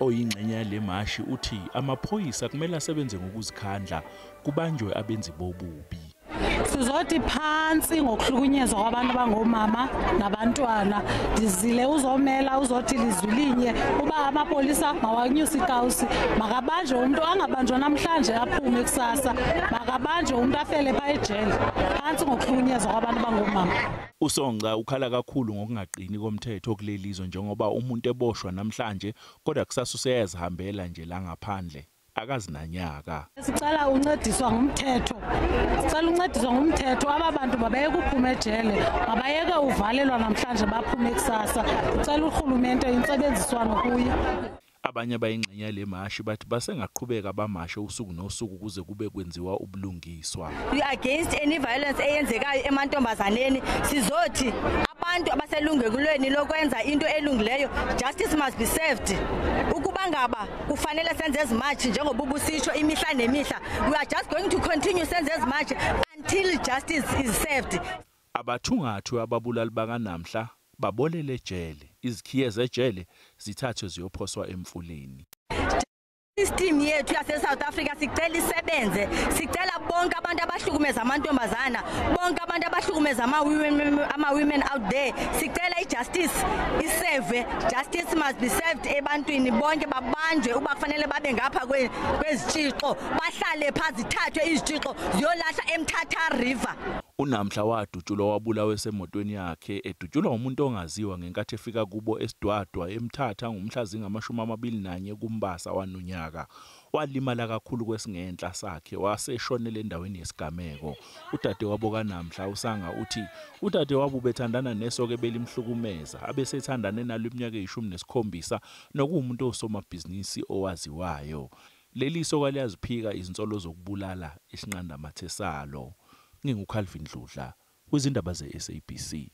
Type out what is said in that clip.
oyingxenye yalemashi uthi amaphoyisa kumele asebenze ngokuzikhandla kubanjwe abenzi bobubi. Sizothi phansi ngokuhlukunyezwa kwabantu abangomama nabantwana. Dizile uzomela uzothi lizwilinye uba amapolisa mawanyusa ikawusi, makabanjwe umuntu angabanjwa namhlanje aphume kusasa, makabanjwe umuntu afele pha ejele. Phansi ngokuhlukunyezwa kwabantu abangomama. USonga ukhala kakhulu ngokungaqini komthetho kulelizwe njengoba umuntu eboshwa namhlanje kodwa kusasa useyazihambela nje la ngaphandle. Akazinanyaka. Sicela uncediswa ngumthetho. Sicela uncediswa ngumthetho ababantu babayeke uphuma ejele, babayeke uvalelwa namhlanje baphume kusasa. Sicela urhulumente insebenziswano kuye. Abanye bayingxenye yalemashi bathi basengaqhubeka bamashe usuku nosuku kuze kube kwenziwa ubulungiswa. We against any violence eyenzekayo emantombazaneni. Sizothi abantu abaselungelweni lokwenza into elungileyo, justice must be served. Ukuba ngaba kufanele senze ezimatch njengoba ubusisho imihla nemihla, we are just going to continue senze ezimatch until justice is served. Abathungathu ababulali bakaNamhla babolele ejele, izikhiye zejele zithathwe ziyophoswa emfuleni. System yethu yase South Africa sicela isebenze, sicela bonke abantu abahlukumeza amantombazana, bonke abantu abahlukumeza ama-women out there, sicela ijustice iseve. Justice must be served ebantwini bonke babanjwe uba kufanele babe ngapha kwezitshixo, bahlale phansi zithathwe izitshixo ziyolahla eMthatha River. uNamhla wadutshulwa wabulawa esemotweni yakhe edutshulwa umuntu ongaziwa ngenkathi efika kubo esidwadwa eMthatha ngomhla zingama-21 kuMbasa wanunyaka. Walimala kakhulu kwesingenhla sakhe waseshonela endaweni yesigameko. Udadewabo kaNamhla usanga uthi udadewabo bethandana nesoke belimhlukumeza abesethandane nalo iminyaka e17 nokuwumuntu osomabhizinisi owaziwayo. Leli soka liyaziphika izinsolo zokubulala isinqanda mathe salo. Ngingukhalvin Dludla kwizindaba zeSABC.